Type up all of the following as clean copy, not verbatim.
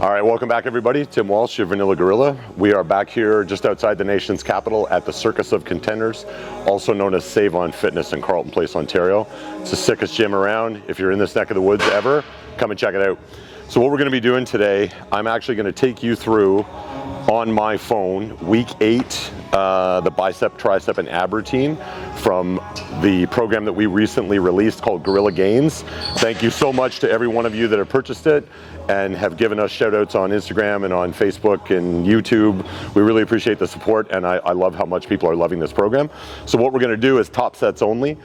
All right, welcome back everybody. Tim Walsh, your Vanilla Gorilla. We are back here just outside the nation's capital at the Circus of Contenders, also known as Save On Fitness in Carleton Place, Ontario. It's the sickest gym around. If you're in this neck of the woods ever, come and check it out. So what we're gonna be doing today, I'm actually gonna take you through on my phone, week 8, the bicep, tricep, and ab routine from the program that we recently released called Gorilla Gainz. Thank you so much to every one of you that have purchased it and have given us shout outs on Instagram and on Facebook and YouTube. We really appreciate the support, and I love how much people are loving this program. So what we're gonna do is top sets only.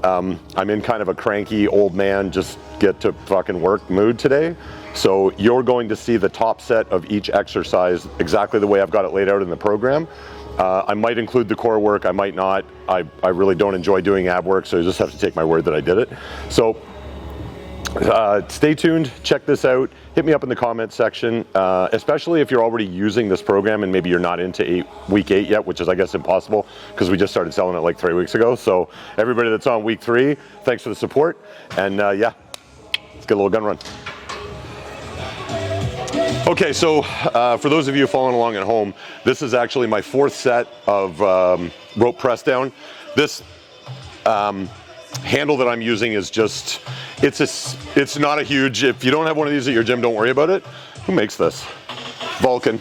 I'm in kind of a cranky old man, just get to fucking work mood today. So you're going to see the top set of each exercise exactly the way I've got it laid out in the program. I might include the core work, I might not. I really don't enjoy doing ab work, so you just have to take my word that I did it. So stay tuned, check this out, hit me up in the comments section, especially if you're already using this program and maybe you're not into week 8 yet, which is I guess impossible because we just started selling it like 3 weeks ago. So everybody that's on week 3, thanks for the support, and yeah, let's get a little gun run. Okay, so for those of you following along at home, this is actually my 4th set of rope press down. This handle that I'm using is just, it's not a huge, if you don't have one of these at your gym, don't worry about it. Who makes this? Vulcan.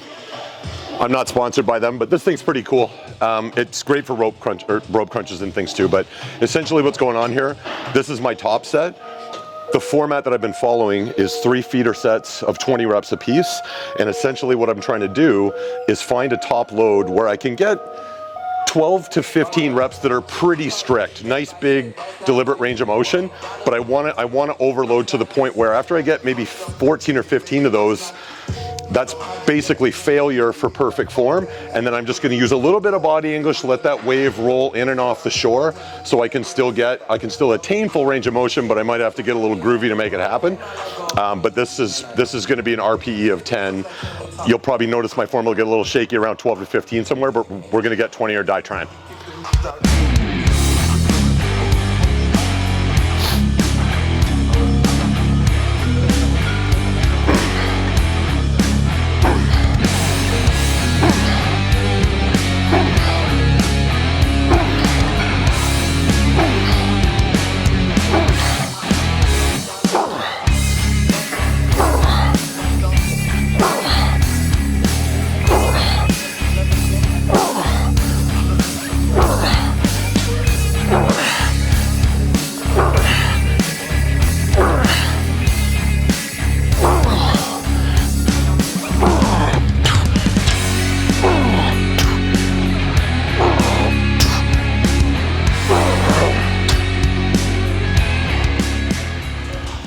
I'm not sponsored by them, but this thing's pretty cool. It's great for rope crunches and things too, but essentially what's going on here, this is my top set. The format that I've been following is 3 feeder sets of 20 reps apiece, and essentially what I'm trying to do is find a top load where I can get 12 to 15 reps that are pretty strict, nice big deliberate range of motion, but I want to overload to the point where after I get maybe 14 or 15 of those, that's basically failure for perfect form, and then I'm just going to use a little bit of body English, let that wave roll in and off the shore, so I can still attain full range of motion, but I might have to get a little groovy to make it happen. But this is going to be an RPE of 10. You'll probably notice my form will get a little shaky around 12 to 15 somewhere, but we're going to get 20 or die trying.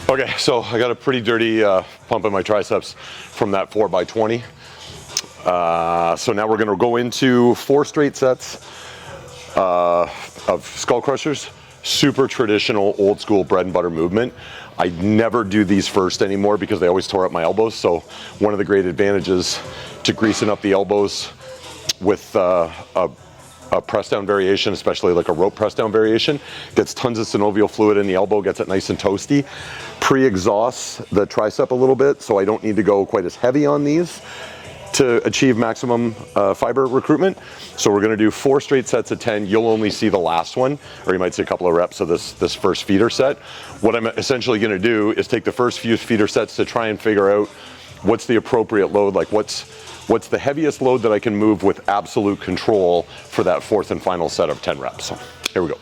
Okay, so I got a pretty dirty pump in my triceps from that 4x20. So now we're gonna go into 4 straight sets of skull crushers. Super traditional, old school bread and butter movement. I never do these first anymore because they always tore up my elbows. So one of the great advantages to greasing up the elbows with a press down variation, especially like a rope press down variation, gets tons of synovial fluid in the elbow, gets it nice and toasty, pre-exhausts the tricep a little bit, so I don't need to go quite as heavy on these to achieve maximum fiber recruitment. So we're gonna do 4 straight sets of 10. You'll only see the last one, or you might see a couple of reps of this first feeder set. What I'm essentially gonna do is take the first few feeder sets to try and figure out what's the appropriate load, like what's the heaviest load that I can move with absolute control for that 4th and final set of 10 reps. So here we go.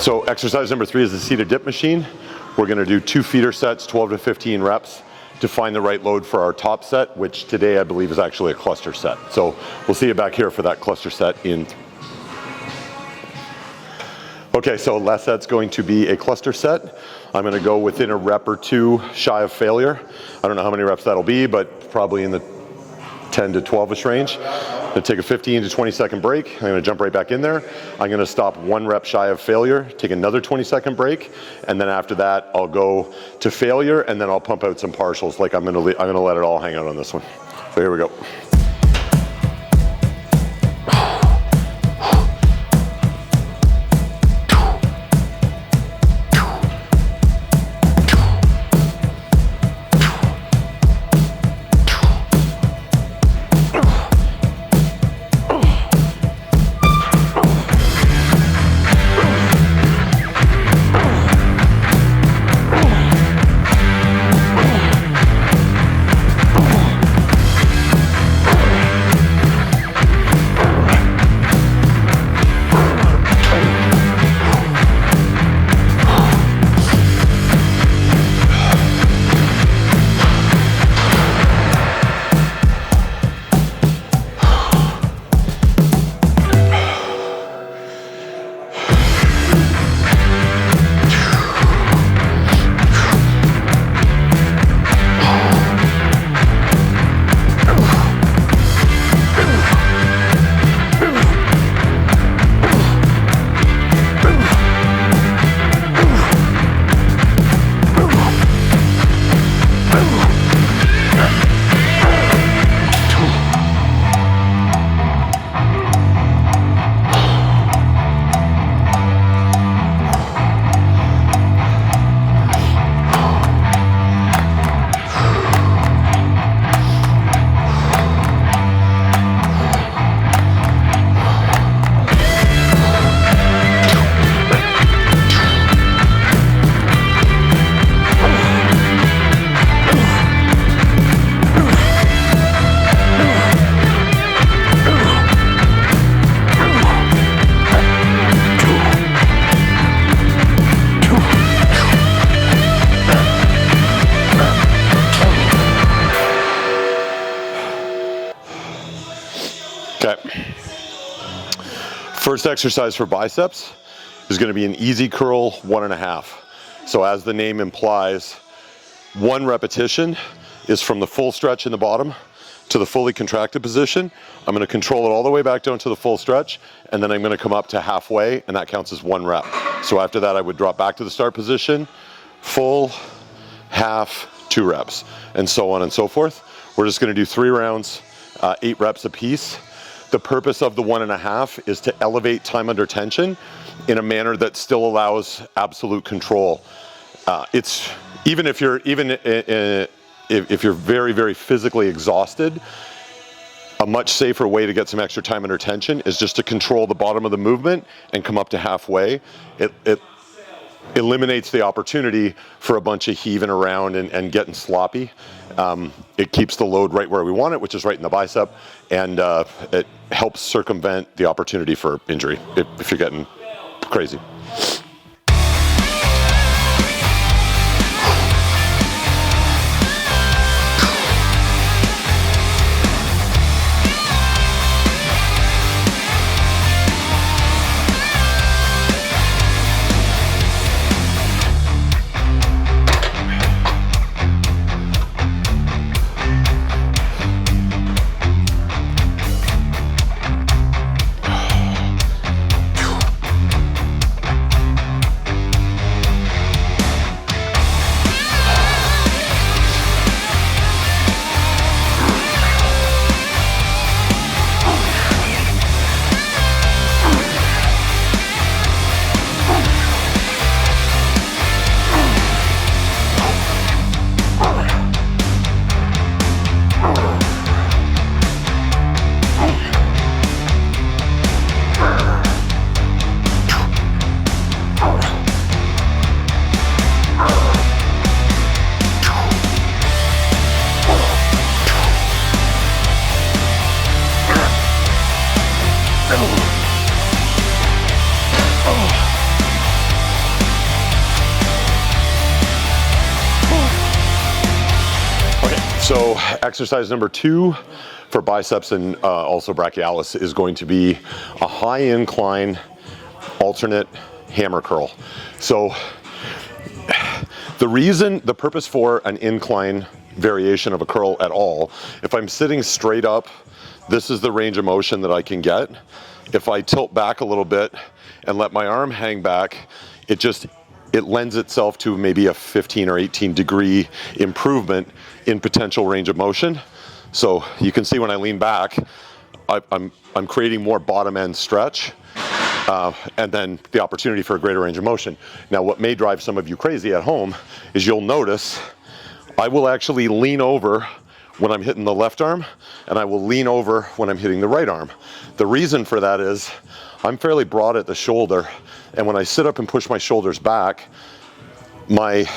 So exercise number 3 is the seated dip machine. We're going to do 2 feeder sets, 12 to 15 reps to find the right load for our top set, which today I believe is actually a cluster set. So we'll see you back here for that cluster set in. Okay, so last set's going to be a cluster set. I'm going to go within a rep or 2 shy of failure. I don't know how many reps that'll be, but probably in the 10 to 12ish range. I'm going to take a 15 to 20 second break. I'm going to jump right back in there. I'm going to stop 1 rep shy of failure, take another 20 second break, and then after that I'll go to failure, and then I'll pump out some partials. Like I'm going to let it all hang out on this one. So here we go. First exercise for biceps is going to be an easy curl 1.5. So as the name implies, 1 repetition is from the full stretch in the bottom to the fully contracted position. I'm going to control it all the way back down to the full stretch, and then I'm going to come up to halfway, and that counts as 1 rep. So after that I would drop back to the start position, full, half, 2 reps, and so on and so forth. We're just going to do 3 rounds, 8 reps apiece. The purpose of the 1.5 is to elevate time under tension in a manner that still allows absolute control. It's even if you're very, very physically exhausted, a much safer way to get some extra time under tension is just to control the bottom of the movement and come up to halfway. It eliminates the opportunity for a bunch of heaving around and getting sloppy. It keeps the load right where we want it, which is right in the bicep, and it helps circumvent the opportunity for injury if you're getting crazy. So exercise number 2 for biceps and also brachialis is going to be a high incline alternate hammer curl. So the purpose for an incline variation of a curl at all, if I'm sitting straight up, this is the range of motion that I can get. If I tilt back a little bit and let my arm hang back, it lends itself to maybe a 15 or 18 degree improvement in potential range of motion. So you can see when I lean back, I'm creating more bottom end stretch, and then the opportunity for a greater range of motion. Now what may drive some of you crazy at home is you'll notice I will actually lean over when I'm hitting the left arm, and I will lean over when I'm hitting the right arm. The reason for that is I'm fairly broad at the shoulder, and when I sit up and push my shoulders back, my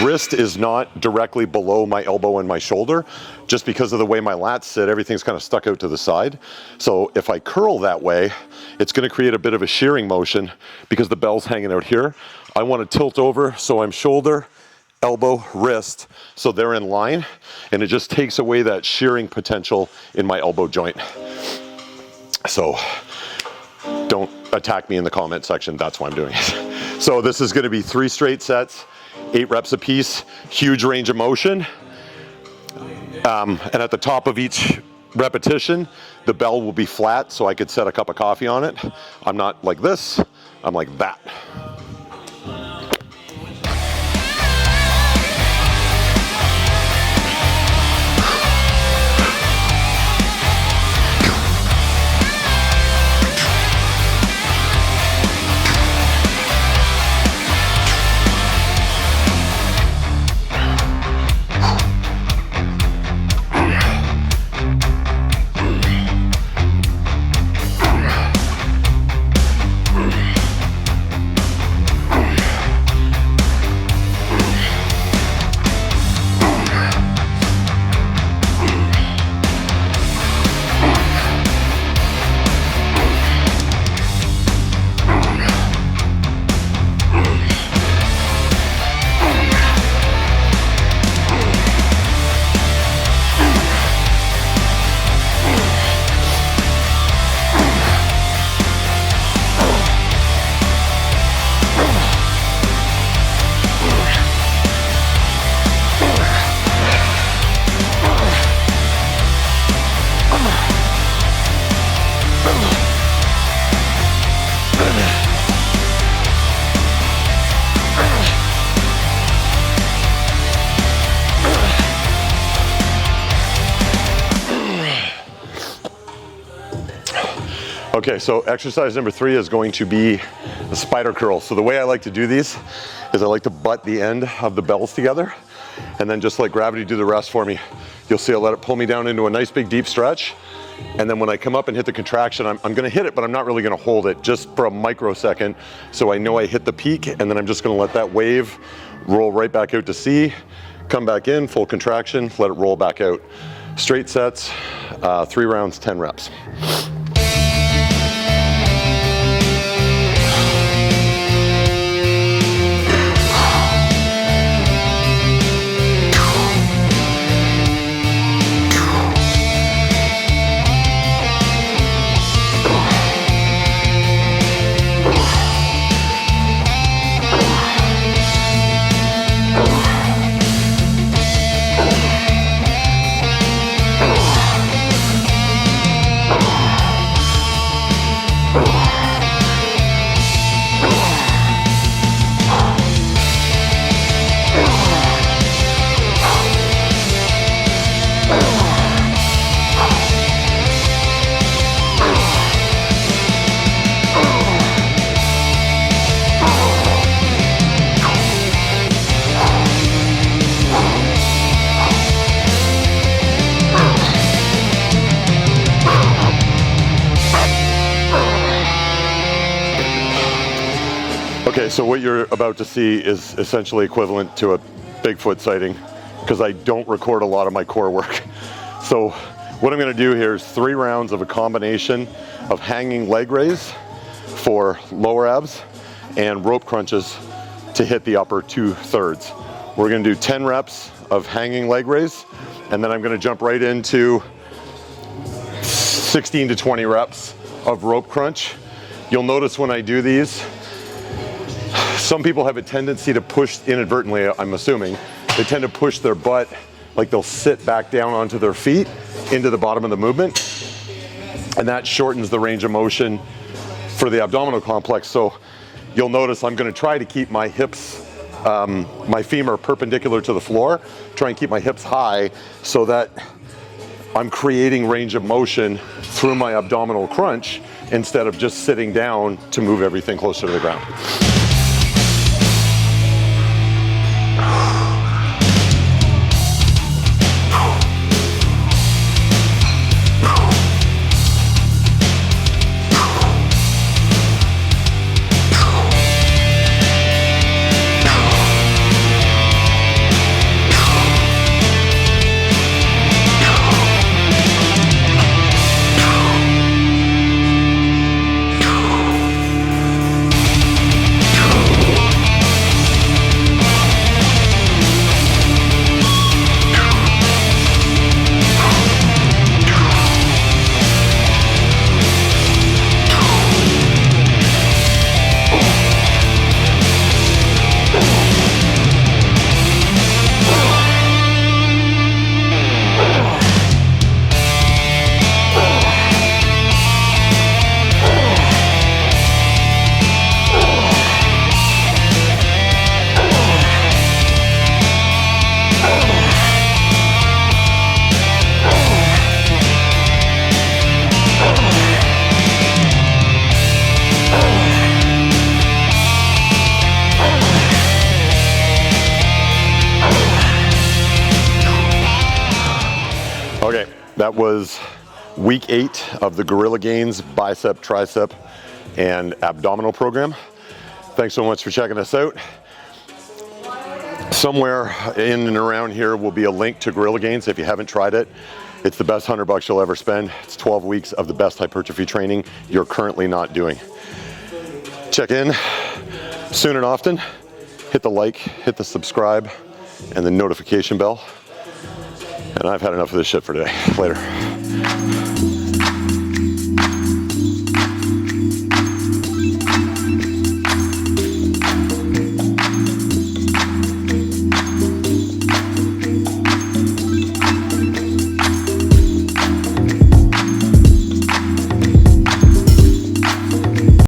wrist is not directly below my elbow and my shoulder. Just because of the way my lats sit, everything's kind of stuck out to the side. So if I curl that way, it's going to create a bit of a shearing motion because the bell's hanging out here. I want to tilt over so I'm shoulder, elbow, wrist, so they're in line, and it just takes away that shearing potential in my elbow joint. So don't attack me in the comment section, that's why I'm doing it. So this is going to be 3 straight sets, 8 reps apiece, huge range of motion. And at the top of each repetition, the bell will be flat, so I could set a cup of coffee on it. I'm not like this, I'm like that. Okay, so exercise number 3 is going to be a spider curl. So the way I like to do these is I like to butt the end of the bells together and then just let gravity do the rest for me. You'll see I'll let it pull me down into a nice big deep stretch. And then when I come up and hit the contraction, I'm gonna hit it, but I'm not really gonna hold it just for a microsecond. So I know I hit the peak, and then I'm just gonna let that wave roll right back out to C, come back in, full contraction, let it roll back out. Straight sets, 3 rounds, 10 reps. Okay, so what you're about to see is essentially equivalent to a Bigfoot sighting because I don't record a lot of my core work. So what I'm going to do here is 3 rounds of a combination of hanging leg raise for lower abs and rope crunches to hit the upper 2/3. We're gonna do 10 reps of hanging leg raise, and then I'm gonna jump right into 16 to 20 reps of rope crunch. You'll notice when I do these, some people have a tendency to push inadvertently, I'm assuming, they tend to push their butt, like they'll sit back down onto their feet into the bottom of the movement, and that shortens the range of motion for the abdominal complex. So you'll notice I'm gonna try to keep my hips, my femur perpendicular to the floor, try and keep my hips high so that I'm creating range of motion through my abdominal crunch instead of just sitting down to move everything closer to the ground. Okay, that was week 8 of the Gorilla Gainz bicep, tricep, and abdominal program. Thanks so much for checking us out. Somewhere in and around here will be a link to Gorilla Gainz if you haven't tried it. It's the best $100 you'll ever spend. It's 12 weeks of the best hypertrophy training you're currently not doing. Check in soon and often. Hit the like, hit the subscribe, and the notification bell. And I've had enough of this shit for today. Later.